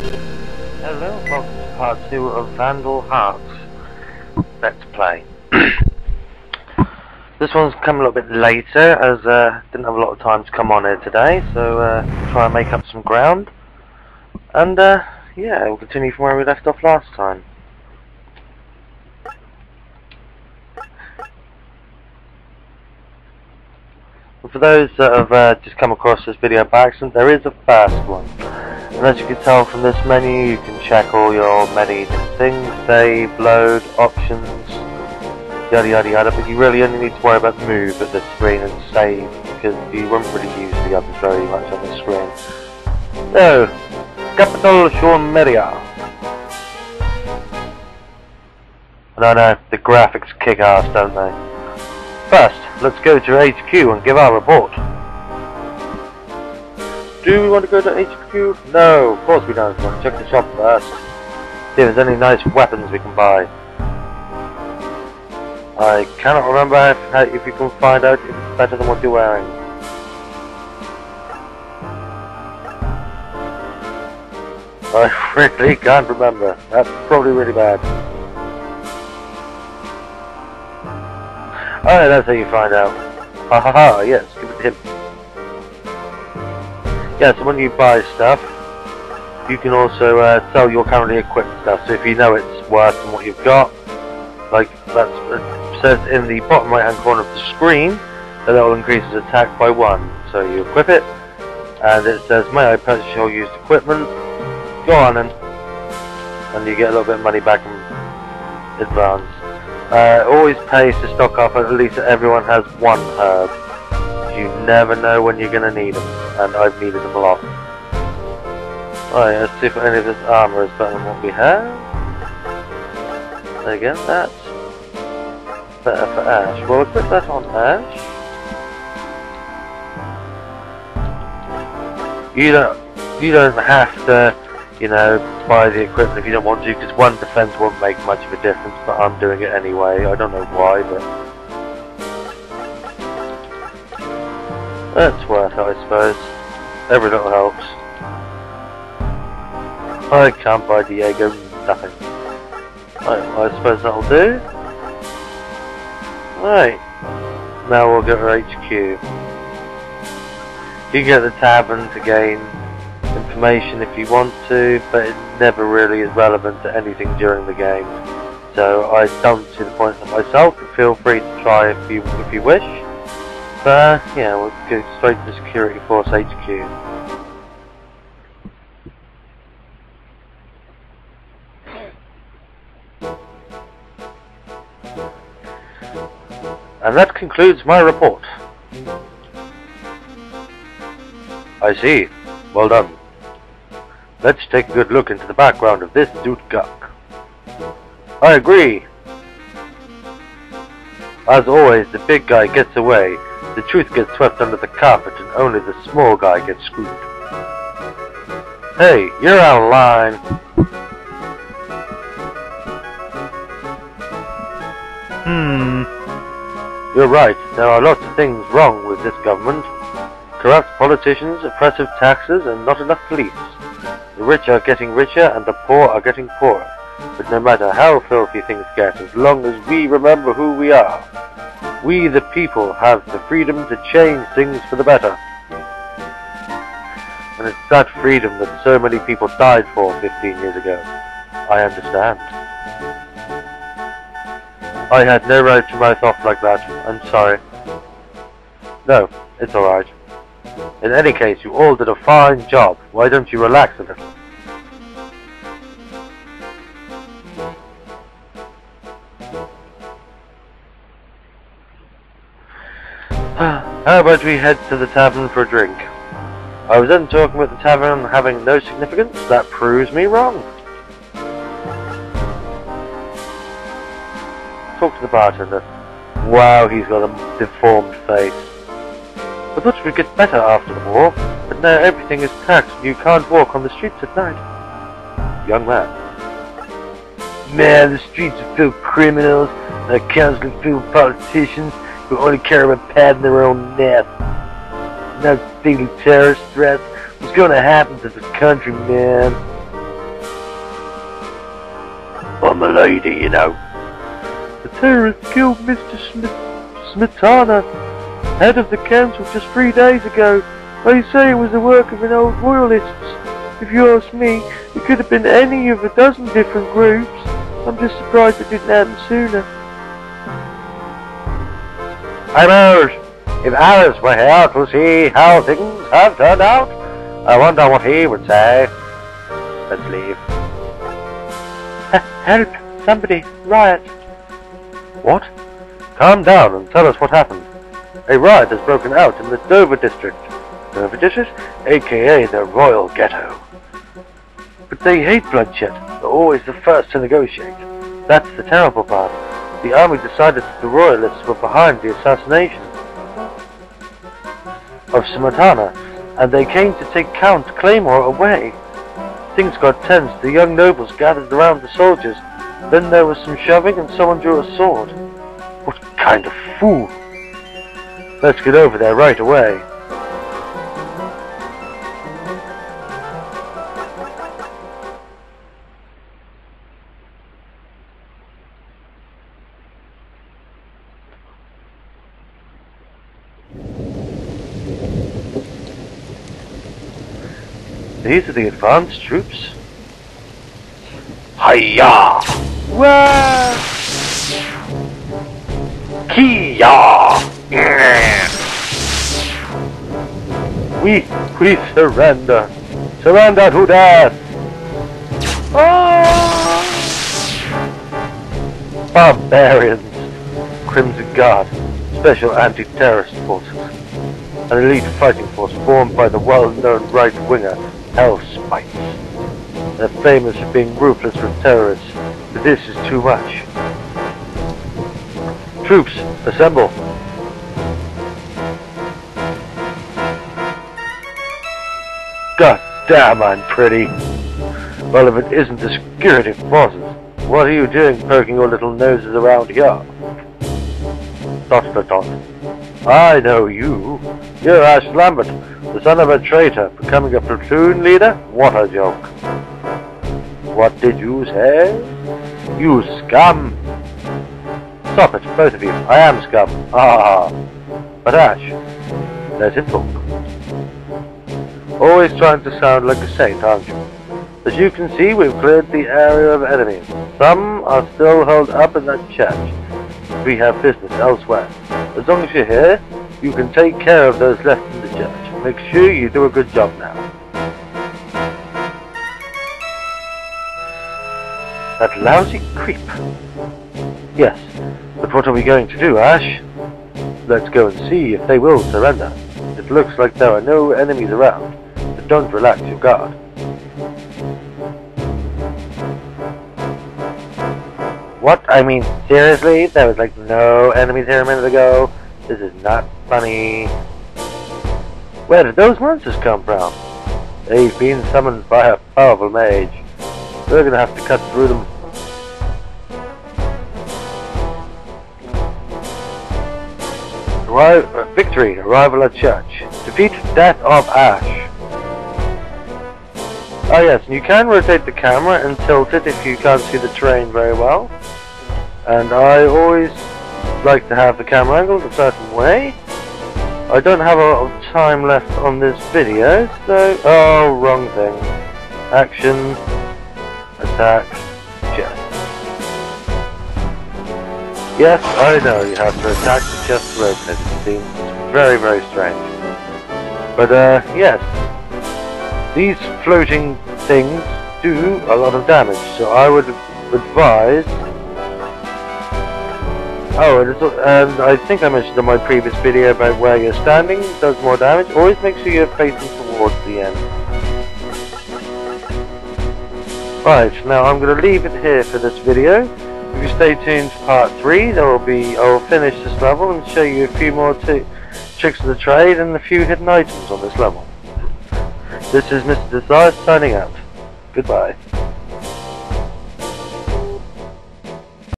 Hello, welcome to part 2 of Vandal Hearts. Let's play. This one's come a little bit later, as didn't have a lot of time to come on here today, so try and make up some ground. And yeah, we'll continue from where we left off last time. And for those that have just come across this video by accident, there is a first one. And as you can tell from this menu, you can check all your many different things, save, load, options, yada yada yada, but you really only need to worry about move at this screen and save, because you won't really use the others very much on the screen. So, Capital Shormeria. And I know, the graphics kick ass, don't they? First, let's go to HQ and give our report. Do we want to go to HQ? No, of course we don't. We want to check the shop first. See if there's any nice weapons we can buy. I cannot remember if you can find out if it's better than what you're wearing. I really can't remember. That's probably really bad. Alright, that's how you find out. Ha ha ha, yes, give it to him. Yeah, so when you buy stuff, you can also sell your currently equipped stuff. So if you know it's worse than what you've got, like that says in the bottom right hand corner of the screen, that will increase its attack by 1. So you equip it, and it says, may I purchase your used equipment? Go on and you get a little bit of money back in advance. Always pays to stock up, at least everyone has 1 herb. You never know when you're going to need them, and I've needed them a lot. Right, let's see if any of this armour is better than what we have. Again, that's better for Ash. Well, we'll put that on Ash. You don't have to, you know, buy the equipment if you don't want to, because 1 defense won't make much of a difference, but I'm doing it anyway. I don't know why, but that's worth it, I suppose. Every little helps. I can't buy Diego nothing. Right, well, I suppose that'll do. Right, now we'll go to HQ. You can get the tavern to gain information if you want to, but it never really is relevant to anything during the game. So I don't see the point in it myself, but feel free to try if you wish. But yeah, we'll go straight to Security Force HQ. And that concludes my report. I see. Well done. Let's take a good look into the background of this dude Guk. I agree. As always, the big guy gets away. The truth gets swept under the carpet, and only the small guy gets screwed. Hey, you're out of line. You're right, there are lots of things wrong with this government. Corrupt politicians, oppressive taxes, and not enough police. The rich are getting richer, and the poor are getting poorer. But no matter how filthy things get, as long as we remember who we are, we the people have the freedom to change things for the better. And it's that freedom that so many people died for 15 years ago. I understand. I had no right to mouth off like that. I'm sorry. No, it's alright. In any case, you all did a fine job. Why don't you relax a little? How about we head to the tavern for a drink? I was then talking about the tavern having no significance. That proves me wrong. Talk to the bartender. Wow, he's got a deformed face. I thought it would get better after the war, but now everything is taxed and you can't walk on the streets at night. Young man. Man, the streets are filled with criminals, and the council are filled with politicians who only care about padding their own nest. Now daily terrorist threats. What's going to happen to the country, man? I'm a lady, you know. The terrorists killed Mr. Smetana, head of the council, just 3 days ago. They say it was the work of an old royalist. If you ask me, it could have been any of a dozen different groups. I'm just surprised it didn't happen sooner. I'm out. If Alice were here to see how things have turned out, I wonder what he would say. Let's leave. Help! Somebody! Riot! What? Calm down and tell us what happened. A riot has broken out in the Dover district. Dover district? AKA the Royal Ghetto. But they hate bloodshed. They're always the first to negotiate. That's the terrible part. The army decided that the royalists were behind the assassination of Smetana, and they came to take Count Claymore away. Things got tense. The young nobles gathered around the soldiers. Then there was some shoving and someone drew a sword. What kind of fool! Let's get over there right away. These are the advanced troops. Hiya! Wah! Kia! We surrender. Surrender to death. Oh! Barbarians. Crimson Guard. Special anti-terrorist forces. An elite fighting force formed by the well-known right-winger Hell Spice. They're famous for being ruthless with terrorists, but this is too much. Troops, assemble! God damn, I'm pretty! Well, if it isn't the security forces, what are you doing poking your little noses around here? Dot dot dot. I know you. You're Ash Lambert, the son of a traitor, becoming a platoon leader? What a joke. What did you say? You scum! Stop it, both of you. I am scum. Ah. But Ash, let him talk. Always trying to sound like a saint, aren't you? As you can see, we've cleared the area of enemies. Some are still held up in that church. We have business elsewhere. As long as you're here, you can take care of those left in the church. Make sure you do a good job now. That lousy creep. Yes, but what are we going to do, Ash? Let's go and see if they will surrender. It looks like there are no enemies around, but don't relax your guard. What? I mean, seriously? There was like no enemies here a minute ago? This is not funny. Where did those monsters come from? They've been summoned by a powerful mage. We're gonna have to cut through them. Victory, arrival at church. Defeat death of Ash. Oh yes, and you can rotate the camera and tilt it if you can't see the terrain very well. And I always like to have the camera angled a certain way. I don't have a lot of time left on this video, so... Oh, wrong thing. Action, attack, chest. Yes, I know you have to attack the chest to rotate it. It seems very, very strange. But, yes. These floating things do a lot of damage, so I would advise... Oh, and I think I mentioned in my previous video about where you're standing does more damage. Always make sure you're facing towards the end. Right, now I'm going to leave it here for this video. If you stay tuned for part 3, I will finish this level and show you a few more tricks of the trade and a few hidden items on this level. This is Mr. Desire signing out. Goodbye.